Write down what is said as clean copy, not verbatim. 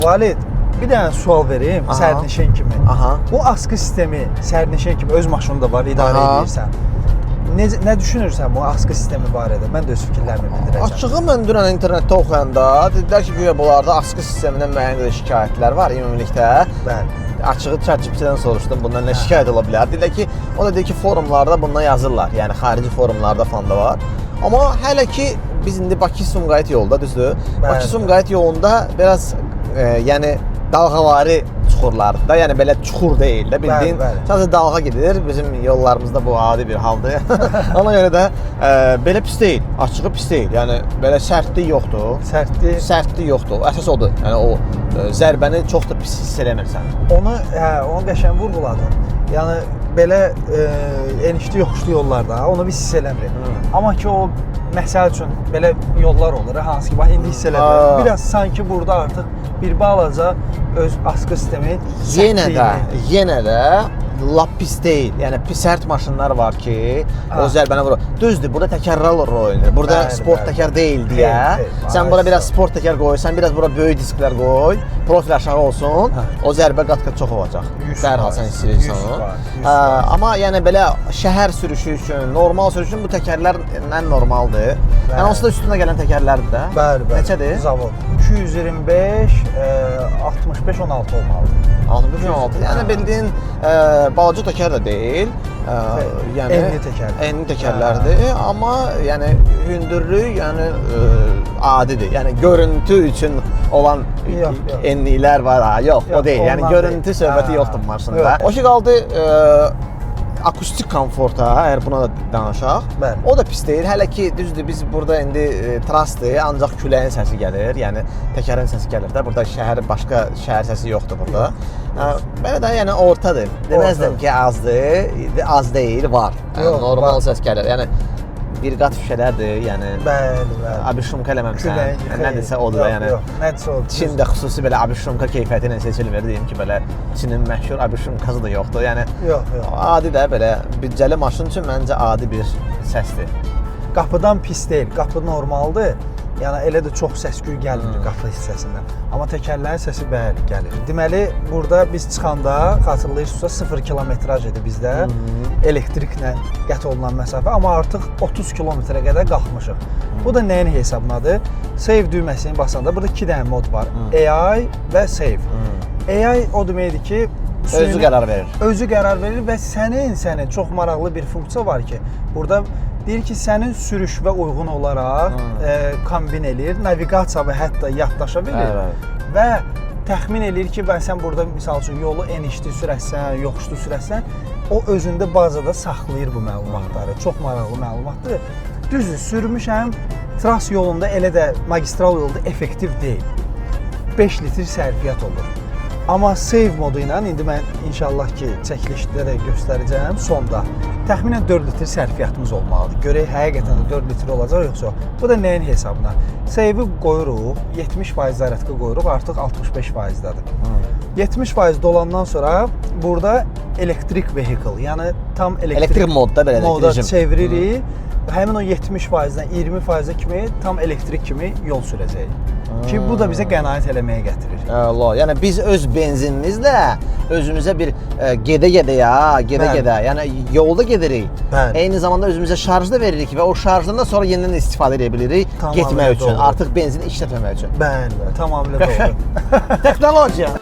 Valid, bir dənə sual vereyim sərnişin kimi. Bu askı sistemi sərnişin kimi öz maşında var, idarə edirsən. Nə düşünürsən bu askı sistemi barədə? Mən də öz fikirlərimi bildirəcəm. Açığı mən dünən internetdə oxuyanda dedilər ki, güya bunlarda askı sistemindən müəyyən qədər şikayətlər var ümumilikdə. Bəli. Açığı ChatGPT-dən soruşdum, bundan nə şikayət ola bilər? Dedilər ki, o da deyir ki, forumlarda bundan yazırlar. Yəni xarici forumlarda falan da var. Amma hələ ki biz indi Bakı-Sumqayıt yolda, düzdür? Bakı-Sumqayıt yolunda biraz yəni dalğavari çuxurlarda, yəni belə çuxur deyil də, bildiyin sadəcə dalğa gedir. Bizim yollarımızda bu adi bir haldır. Ona görə də belə pis deyil, açığı pis deyil. Yəni belə sərtlik yoxdur. Sərtlik yoxdur. Əsas odur. Yəni o zərbəni çox da pis hiss eləmirsən. Onu qəşəng vurğuladın. Yəni belə enişli yoxuşlu yollarda onu biz hiss eləmirik. Amma ki o məsəl üçün belə yollar olur, hansı ki bax indi hiss elədim. Biraz sanki burada artıq bir balaca öz askı sistemi yenə də lap pis deyil. Yəni pis sərt maşınlar var ki, o zərbəni vurur. Düzdür, burada təkərlər oynayır. Burada sport təkər deyil deyə. Sən bura biraz sport təkər qoysan, biraz bura böyük disklər qoy, profil aşağı olsun, o zərbə qat-qat çox olacaq. Dərhal sən istəyirsən onu. Amma yəni belə şəhər sürüşü üçün, normal sürüş üçün bu təkərlər ən normaldır. Yəni onsuz da üstünə gələn təkərlərdir də. Bəli. Neçədir? Zavod 225 65 16 olmalıdır. 65-16. Yəni bildiyin balaca təkər də deyil. Yəni enli təkərlərdir, amma yəni hündürlük yəni adidir. Yəni görüntü üçün olan enliklər var. Yox, o deyil. Yəni görüntü söhbəti yoxdur maşında. O ki qaldı akustik komforta, əgər buna da danışaq, o da pis deyil. Hələ ki, düzdür, biz burada indi trasdır, ancaq küləyin səsi gəlir, yəni təkərin səsi gəlir də. Burada başqa şəhər səsi yoxdur burada. Belə də yəni ortadır. Deməzdim ki, azdır, az deyil, var. Normal səs gəlir. Yəni bir qat fişələrdir, yəni abişumka eləməmsən, nədirsə odur da, yəni Çin də xüsusi belə abişumka keyfiyyəti ilə seçilmir, deyim ki, belə Çinin məşhur abişumkası da yoxdur, yəni adi də belə büdcəli maşın üçün məncə adi bir səsdir. Qapıdan pis deyil, qapı normaldır, yəni elə də çox səs-küy gəlmir qapı hissəsindən, amma təkərlərin səsi bəli gəlir. Deməli, burada biz çıxanda, xatırlayırsınızsa 0 kilometraj idi bizdə, elektriklə qət olunan məsafə, amma artıq 30 kilometrə qədər qalxmışıq. Bu da nəyin hesabınadır? Save düyməsini basanda burada 2 dənə mod var, AI və Save. AI o deməkdir ki, özü qərar verir. Özü qərar verir və sənin çox maraqlı bir funksiya var ki, burada deyir ki, sənin sürüşvə uyğun olaraq kombin eləyir, naviqasiya və hətta yaddaşa bilir və təxmin eləyir ki, sən burada misal üçün yolu enişli sürətsən, yoxuşlu sürətsən, o özündə bazada saxlayır bu məlumatları. Çox maraqlı məlumatdır. Düzdür, sürmüşəm, tras yolunda elə də magistral yolda effektiv deyil. 5 litr sərfiyyat olur. Amma save modu ilə indi mən inşallah ki, çəkilişdə də göstərəcəm sonda. Təxminən 4 litr sərfiyyatımız olmalıdır. Görək, həqiqətən də 4 litr olacaq yoxsa. Bu da nəyin hesabına? Save-i qoyuruq, 70% zaryatka qoyuruq, artıq 65%-dadır. 70% dolandan sonra burada elektrik vehicle, yəni tam elektrik modda belə moda çeviririk. Həmin o 70%-dən 20%-ə kimi tam elektrik kimi yol sürəcəyik. Ki bu da bizə qənaət eləməyə gətirir. Allah, yəni biz öz benzinimizlə özümüzə bir gedə-gedə, yəni yolda gedirik. Eyni zamanda özümüzə şarj da veririk və o şarjdan sonra yenidən istifadə edə bilirik getmək üçün, artıq benzini işlətməmək üçün. Bəli, tamamilə doğru. Texnologiya.